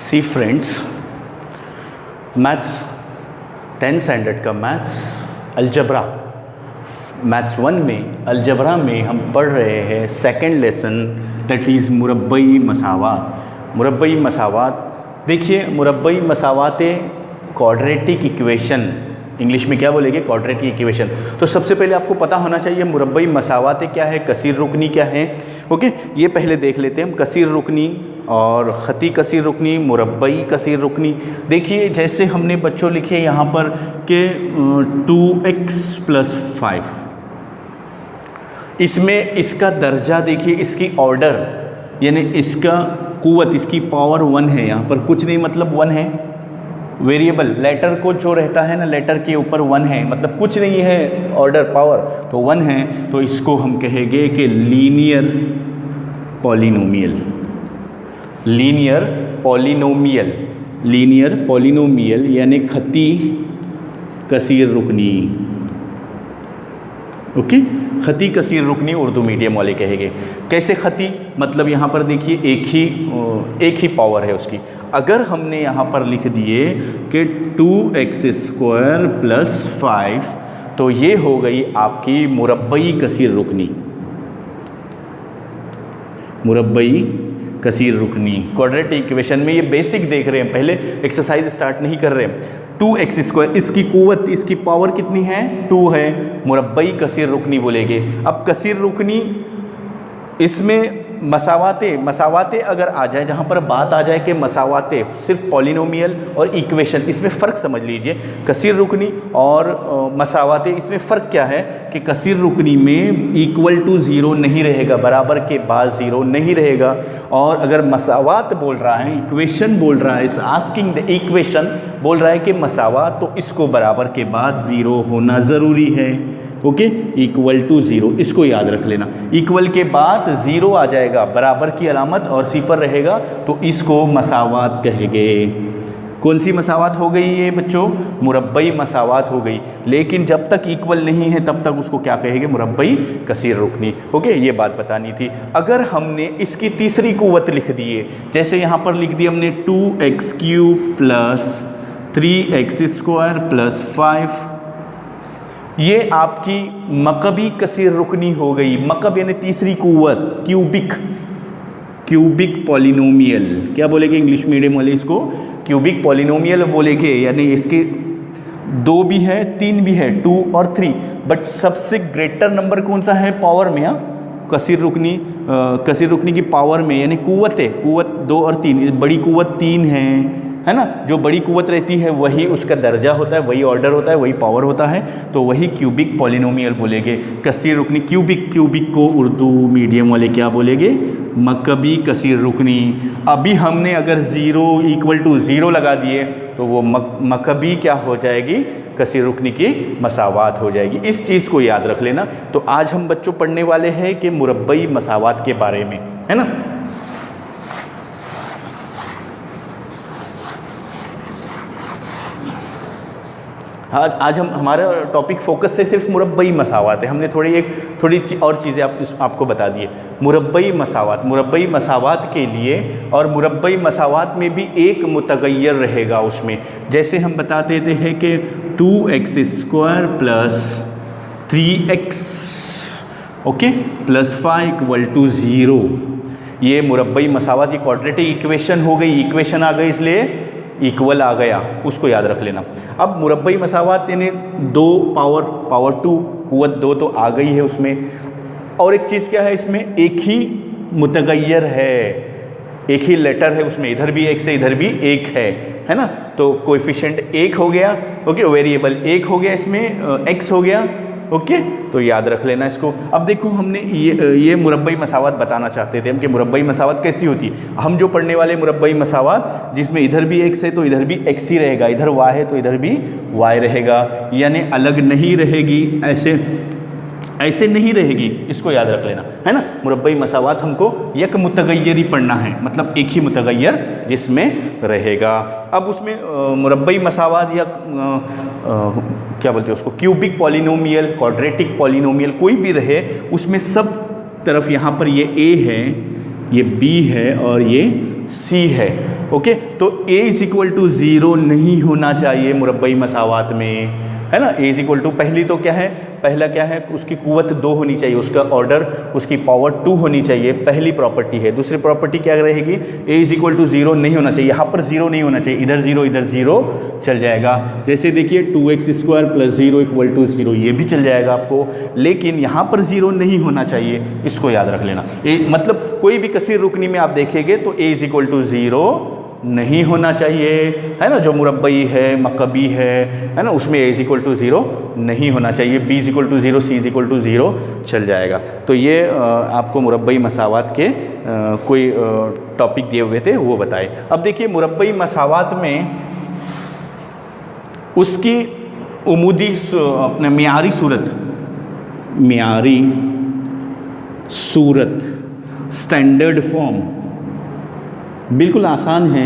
सी friends, maths 10th standard का maths algebra maths 1 में algebra में हम पढ़ रहे हैं सेकंड लेसन, दैट इज़ मुरब्बई मसावात। मुरब्बई मसावात, देखिए मुरब्बई मसावात क्वाड्रेटिक इक्वेशन, इंग्लिश में क्या बोलेंगे, क्वाड्रेटिक इक्वेशन। तो सबसे पहले आपको पता होना चाहिए मुरब्बई मसावात क्या है, कसीर रुकनी क्या है। ओके, ये पहले देख लेते हैं हम, कसीर रुकनी और ख़ती कसीर रुकनी, मुरब्बई कसीर रुकनी। देखिए जैसे हमने बच्चों लिखे यहाँ पर कि 2x + 5, इसमें इसका दर्जा देखिए, इसकी ऑर्डर यानी इसका कुव्वत, इसकी पावर 1 है, यहाँ पर कुछ नहीं मतलब 1 है। वेरिएबल लेटर को जो रहता है ना, लेटर के ऊपर 1 है, मतलब कुछ नहीं है ऑर्डर पावर, तो 1 है। तो इसको हम कहेंगे कि linear polynomial, linear polynomial, linear polynomial यानी ख़ती कसीर रुकनी। ओके, ख़ती कसीर रुकनी उर्दू मीडियम वाले कहेंगे। कैसे ख़ती, मतलब यहाँ पर देखिए एक ही पावर है उसकी। अगर हमने यहाँ पर लिख दिए कि 2x² + 5, तो ये हो गई आपकी मुरब्बई कसीर रुकनी, मुरब्बई कसीर रुकनी क्वाड्रेटिक इक्वेशन में। ये बेसिक देख रहे हैं, पहले एक्सरसाइज स्टार्ट नहीं कर रहे हैं। 2x², इसकी कुव्वत, इसकी पावर कितनी है, 2 है, मुरब्बई कसीर रुकनी बोलेंगे। अब कसीर रुकनी इसमें मसावाते अगर आ जाए, जहाँ पर बात आ जाए कि मसावाते सिर्फ पॉलिनोमियल और इक्वेशन, इसमें फ़र्क समझ लीजिए। कसीर रुकनी और मसावाते, इसमें फ़र्क क्या है कि कसीर रुकनी में = 0 नहीं रहेगा, बराबर के बाद 0 नहीं रहेगा। और अगर मसावात बोल रहा है, इक्वेशन बोल रहा है, इस आस्किंग द इक्वेशन बोल रहा है कि मसावात, तो इसको बराबर के बाद 0 होना ज़रूरी है। ओके, = 0, इसको याद रख लेना। इक्वल के बाद 0 आ जाएगा, बराबर की अलामत और सिफर रहेगा, तो इसको मसावात कहेंगे। कौन सी मसावात हो गई ये बच्चों, मुरब्बई मसावात हो गई। लेकिन जब तक इक्वल नहीं है तब तक उसको क्या कहेंगे, मुरब्बई कसीर रुकनी। ओके, ये बात बतानी थी। अगर हमने इसकी तीसरी कुव्वत लिख दिए, जैसे यहाँ पर लिख दिया हमने 2x³ + 3x² + 5, ये आपकी मकबी कसीर रुकनी हो गई। मकब यानी तीसरी कुव्वत, क्यूबिक पॉलिनोमियल, क्या बोलेंगे इंग्लिश मीडियम वाले इसको, क्यूबिक पॉलिनोमियल बोलेंगे। यानी इसके 2 भी है, 3 भी है, 2 और 3, बट सबसे ग्रेटर नंबर कौन सा है पावर में, कसीर रुकनी की पावर में, यानी कुव्वत है, कुव्वत 2 और 3, बड़ी कुव्वत 3 है ना। जो बड़ी कुव्वत रहती है वही उसका दर्जा होता है, वही ऑर्डर होता है, वही पावर होता है, तो वही क्यूबिक पॉलिनोमियल बोलेंगे। कसीर रुकनी क्यूबिक को उर्दू मीडियम वाले क्या बोलेंगे, मकबी कसीर रुकनी। अभी हमने अगर 0 लगा दिए तो वो मकबी क्या हो जाएगी, कसीर रुकनी की मसावात हो जाएगी। इस चीज़ को याद रख लेना। तो आज हम बच्चों पढ़ने वाले हैं कि मुरब्बई मसावात के बारे में, है ना। आज हम हमारा टॉपिक फोकस से सिर्फ मुरब्बई मसावात है। हमने थोड़ी और चीज़ें आपको बता दिए। मुरब्बई मसावात के लिए, और मुरब्बई मसावात में भी एक मुतगय्यर रहेगा उसमें। जैसे हम बताते थे हैं कि 2x² + 3x ओके + 5 = 0, ये मुरब्बई मसावात की क्वाड्रेटिक इक्वेशन हो गई। इक्वेशन आ गई इसलिए इक्वल आ गया, उसको याद रख लेना। अब मुरब्बई मसावात यानी 2 पावर 2, कुव्वत 2 तो आ गई है उसमें। और एक चीज़ क्या है इसमें, एक ही मुतगय्यर है, एक ही लेटर है उसमें, इधर भी 1 से इधर भी 1 है ना। तो कोएफिशिएंट 1 हो गया, ओके, वेरिएबल 1 हो गया, इसमें x हो गया, ओके, तो याद रख लेना इसको। अब देखो हमने ये मुरब्बई मसावात बताना चाहते थे हम कि मुरब्बई मसावात कैसी होती है। हम जो पढ़ने वाले मुरब्बई मसावात जिसमें इधर भी x है तो इधर भी x ही रहेगा, इधर y है तो इधर भी y रहेगा, यानी अलग नहीं रहेगी, ऐसे नहीं रहेगी, इसको याद रख लेना, है ना। मुरब्बई मसावात हमको एक मुतगय्यर ही पढ़ना है, मतलब एक ही मुतगय्यर जिसमें रहेगा। अब उसमें मुरब्बई मसावात या क्या बोलते हैं उसको, क्यूबिक पॉलिनोमियल, क्वाड्रेटिक पॉलिनोमियल, कोई भी रहे, उसमें सब तरफ यहाँ पर ये a है, ये b है और ये c है। ओके, तो a इज इक्वल टू 0 नहीं होना चाहिए मुरब्बई मसावात में, है ना। a इज इक्वल टू पहली तो क्या है, पहला क्या है, उसकी कुव्वत 2 होनी चाहिए, उसका ऑर्डर उसकी पावर 2 होनी चाहिए, पहली प्रॉपर्टी है। दूसरी प्रॉपर्टी क्या रहेगी, a इज इक्वल टू 0 नहीं होना चाहिए, यहाँ पर 0 नहीं होना चाहिए, इधर 0 चल जाएगा। जैसे देखिए 2x² प्लस 0 इक्वल टू 0, ये भी चल जाएगा आपको, लेकिन यहाँ पर 0 नहीं होना चाहिए, इसको याद रख लेना। मतलब कोई भी कसीर रुकनी में आप देखेंगे तो a इज इक्वल टू 0 नहीं होना चाहिए, है ना। जो मुरब्बई है, मकबी है ना, उसमें a इज इक्वल टू 0 नहीं होना चाहिए, b is equal to 0, c is equal to 0 चल जाएगा। तो ये आपको मुरब्बई मसावात के कोई टॉपिक दिए हुए थे वो बताए। अब देखिए मुरब्बई मसावात में उसकी उमूदी अपने मियारी सूरत स्टैंडर्ड फॉर्म बिल्कुल आसान है।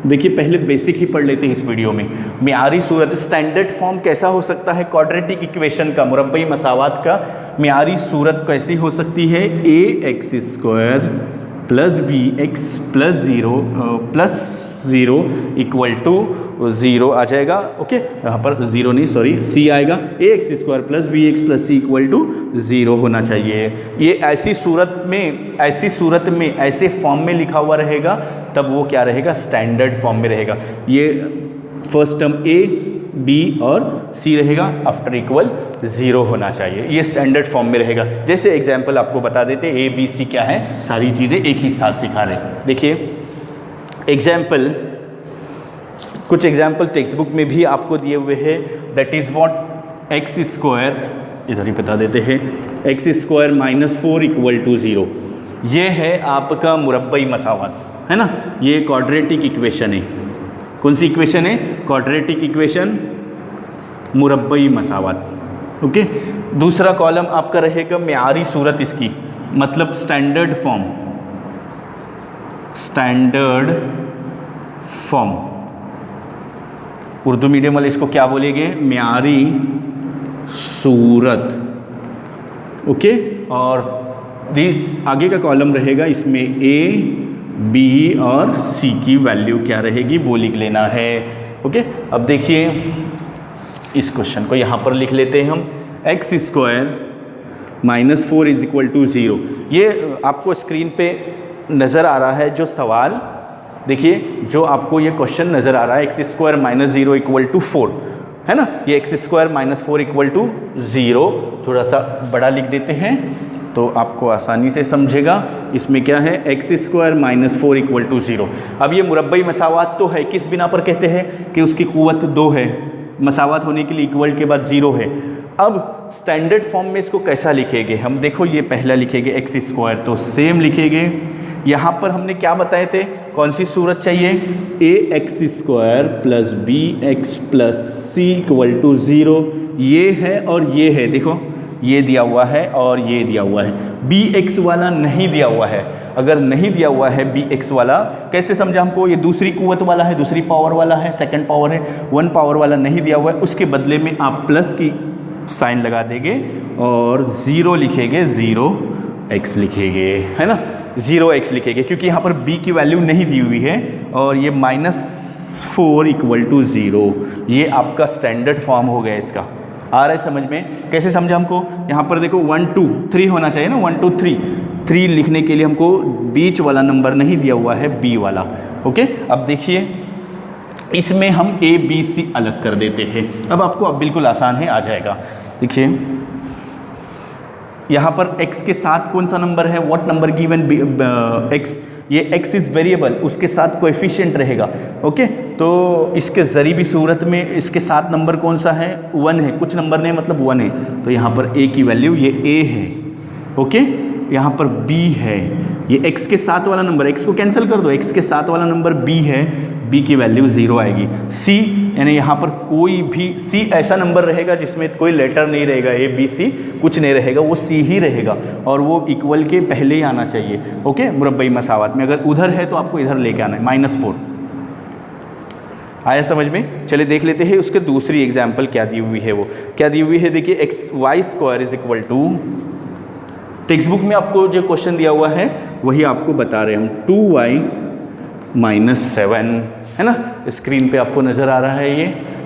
देखिए पहले बेसिक ही पढ़ लेते हैं इस वीडियो में। मियारी सूरत स्टैंडर्ड फॉर्म कैसा हो सकता है, क्वाड्रेटिक इक्वेशन का, मुरब्बई मसावात का मियारी सूरत कैसी हो सकती है, ax² plus bx plus 0 equal to 0 आ जाएगा। ओके, यहाँ पर 0 नहीं, सॉरी c आएगा, ax² plus bx plus c equal to 0 होना चाहिए। ये ऐसी सूरत में ऐसे फॉर्म में लिखा हुआ रहेगा, तब वो क्या रहेगा, स्टैंडर्ड फॉर्म में रहेगा। ये फर्स्ट टर्म a b और c रहेगा, आफ्टर इक्वल 0 होना चाहिए, ये स्टैंडर्ड फॉर्म में रहेगा। जैसे एग्जाम्पल आपको बता देते, a b c क्या है, सारी चीज़ें एक ही साथ सिखा रहे हैं। देखिए कुछ एग्जाम्पल टेक्स्ट बुक में भी आपको दिए हुए हैं। दैट इज़ व्हाट, x², इधर ही बता देते हैं, x² माइनस 4 इक्वल टू 0। ये है आपका मुरब्बई मसावात, है ना। ये क्वाड्रेटिक इक्वेशन है। कौन सी इक्वेशन है, क्वाड्रेटिक इक्वेशन, मुरब्बई मसावात। ओके, दूसरा कॉलम आपका रहेगा मियारी सूरत, इसकी मतलब स्टैंडर्ड फॉर्म। उर्दू मीडियम वाले इसको क्या बोलेंगे, मियारी सूरत। ओके, और आगे का कॉलम रहेगा, इसमें a b और c की वैल्यू क्या रहेगी वो लिख लेना है। ओके, अब देखिए इस क्वेश्चन को यहाँ पर लिख लेते हैं हम, x² minus 4 is equal to 0। ये आपको स्क्रीन पे नज़र आ रहा है जो सवाल, देखिए जो आपको ये क्वेश्चन नज़र आ रहा है, x² माइनस 0 इक्वल टू 4, है ना। ये x² माइनस 4 इक्वल टू 0 थोड़ा सा बड़ा लिख देते हैं तो आपको आसानी से समझेगा। इसमें क्या है, x² माइनस 4 इक्वल टू 0। अब ये मुरब्बई मसावात तो है, किस बिना पर कहते हैं कि उसकी कुव्वत 2 है, मसावात होने के लिए इक्वल के बाद 0 है। अब स्टैंडर्ड फॉर्म में इसको कैसा लिखेंगे हम, देखो ये पहला लिखेंगे x², तो सेम लिखेंगे। यहाँ पर हमने क्या बताए थे, कौन सी सूरत चाहिए, ax² plus bx plus c equal to 0। ये है और ये है, देखो ये दिया हुआ है और ये दिया हुआ है, bx वाला नहीं दिया हुआ है। अगर नहीं दिया हुआ है bx वाला, कैसे समझा हमको, ये दूसरी कुव्वत वाला है, दूसरी पावर वाला है, सेकंड पावर है, 1 पावर वाला नहीं दिया हुआ है, उसके बदले में आप प्लस की साइन लगा देंगे और 0 लिखेंगे, 0x लिखेंगे, है ना, 0x लिखेंगे, क्योंकि यहाँ पर b की वैल्यू नहीं दी हुई है। और ये -4 इक्वल टू 0, ये आपका स्टैंडर्ड फॉर्म हो गया। इसका आ रहा है समझ में, कैसे समझा हमको, यहाँ पर देखो 1 2 3 होना चाहिए ना, 1 2 3 लिखने के लिए हमको बीच वाला नंबर नहीं दिया हुआ है, b वाला। ओके, अब देखिए इसमें हम a b c अलग कर देते हैं। अब आपको अब बिल्कुल आसान है, आ जाएगा। देखिए यहाँ पर x के साथ कौन सा नंबर है, व्हाट नंबर गिवन x, ये x इज़ वेरिएबल, उसके साथ कोएफिशिएंट रहेगा। ओके, तो इसके ज़रीबी सूरत में इसके साथ नंबर कौन सा है, 1 है, कुछ नंबर नहीं मतलब 1 है, तो यहाँ पर a की वैल्यू ये a है। ओके, यहाँ पर b है, ये x के साथ वाला नंबर, x को कैंसिल कर दो, x के साथ वाला नंबर b है, b की वैल्यू 0 आएगी। c यानी यहाँ पर कोई भी c ऐसा नंबर रहेगा जिसमें कोई लेटर नहीं रहेगा, a b c कुछ नहीं रहेगा, वो c ही रहेगा और वो इक्वल के पहले ही आना चाहिए। ओके, मुरब्बई मसावात में अगर उधर है तो आपको इधर लेके आना है, -4। आया समझ में, चलिए देख लेते हैं उसके दूसरी एग्जाम्पल क्या दी हुई है। वो क्या दी हुई है, देखिए y² is equal to, text book में आपको जो क्वेश्चन दिया हुआ है वही आपको बता रहे हैं हम, 2y -7 है ना। स्क्रीन पे आपको नज़र आ रहा है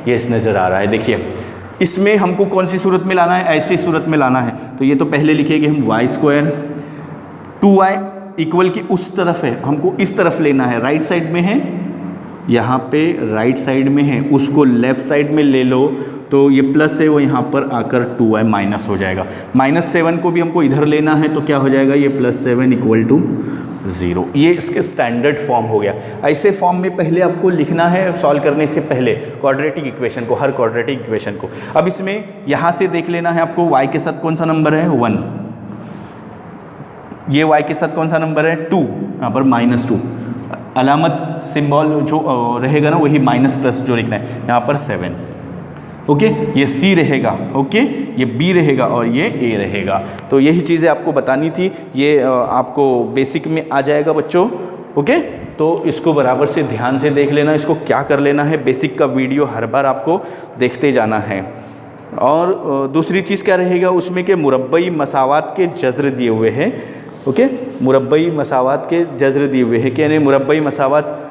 ये नज़र आ रहा है। देखिए इसमें हमको कौन सी सूरत में लाना है, ऐसी सूरत में लाना है। तो ये तो पहले लिखेंगे हम y², 2y इक्वल की उस तरफ है, हमको इस तरफ लेना है, राइट साइड में है, यहाँ पे राइट साइड में है, उसको लेफ़्ट साइड में ले लो तो ये प्लस है वो यहाँ पर आकर 2y माइनस हो जाएगा। -7 को भी हमको इधर लेना है तो क्या हो जाएगा, ये +7 = 0। ये इसके स्टैंडर्ड फॉर्म हो गया। ऐसे फॉर्म में पहले आपको लिखना है सॉल्व करने से पहले क्वाड्रेटिक इक्वेशन को, हर क्वाड्रेटिक इक्वेशन को। अब इसमें यहाँ से देख लेना है आपको y के साथ कौन सा नंबर है, 1, ये y के साथ कौन सा नंबर है, 2, यहाँ पर -2, अलामत सिंबल जो रहेगा ना वही माइनस प्लस जो लिखना है, यहाँ पर 7, ओके। ये C रहेगा, ओके, ये B रहेगा और ये A रहेगा। तो यही चीज़ें आपको बतानी थी, ये आपको बेसिक में आ जाएगा बच्चों, ओके। तो इसको बराबर से ध्यान से देख लेना, इसको क्या कर लेना है, बेसिक का वीडियो हर बार आपको देखते जाना है। और दूसरी चीज़ क्या रहेगा उसमें कि मुरब्बई मसावात के जज़र दिए हुए हैं, ओके। मुरब्बई मसावात के जज़र दिए हुए हैं कि यानी मुरब्बई मसावात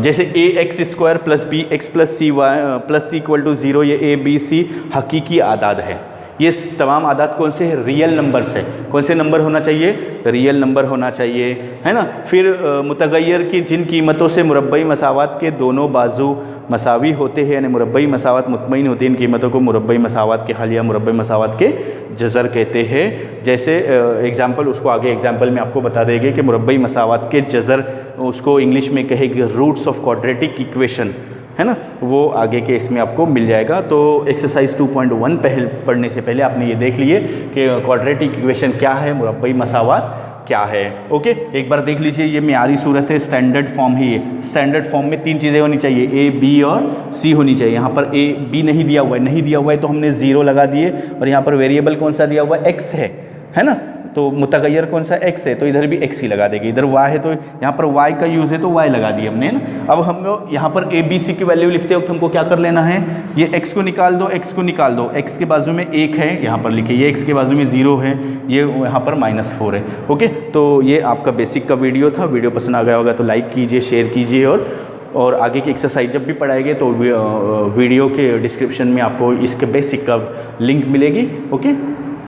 जैसे ax² + bx + cy + c = 0, ये a b c हकीकी आदाद है। ये तमाम आदाद कौन से हैं, रियल नंबर से। कौन से नंबर होना चाहिए, रियल नंबर होना चाहिए, है ना। फिर मुतगय्यर की जिन कीमतों से मुरब्बई मसावात के दोनों बाजू मसावी होते हैं, यानी मुरब्बई मसावात मुतमईन होती है, इन कीमतों को मुरब्बई मसावात के हल या मुरब्बई मसावात के जज़र कहते हैं। जैसे एग्जाम्पल, उसको आगे एग्जाम्पल में आपको बता देंगे कि मुरब्बई मसावात के जज़र, उसको इंग्लिश में कहेगी रूट्स ऑफ क्वाड्रेटिक इक्वेशन, है ना, वो आगे के इसमें आपको मिल जाएगा। तो एक्सरसाइज 2.1 पढ़ने से पहले आपने ये देख लिए कि क्वाड्रेटिक इक्वेशन क्या है, मुरब्बई मसावात क्या है, ओके। एक बार देख लीजिए, ये मियारी सूरत है, स्टैंडर्ड फॉर्म है। ये स्टैंडर्ड फॉर्म में 3 चीज़ें होनी चाहिए, A B और C होनी चाहिए। यहाँ पर A B नहीं दिया हुआ है, नहीं दिया हुआ है तो हमने 0 लगा दिए, और यहाँ पर वेरिएबल कौन सा दिया हुआ है, x है ना। तो मुतगय्यर कौन सा, x है, तो इधर भी x ही लगा देंगे। इधर y है तो यहाँ पर y का यूज़ है तो y लगा दिए हमने, है ना। अब हम लोग यहाँ पर a b c की वैल्यू लिखते वक्त हमको क्या कर लेना है, ये x को निकाल दो, x को निकाल दो, x के बाजू में 1 है, यहाँ पर लिखिए, ये x के बाजू में 0 है, ये यहाँ पर -4 है, ओके। तो ये आपका बेसिक का वीडियो था। वीडियो पसंद आ गया होगा तो लाइक कीजिए, शेयर कीजिए, और आगे की एक्सरसाइज जब भी पढ़ाएंगे तो वीडियो के डिस्क्रिप्शन में आपको इसके बेसिक का लिंक मिलेगी, ओके।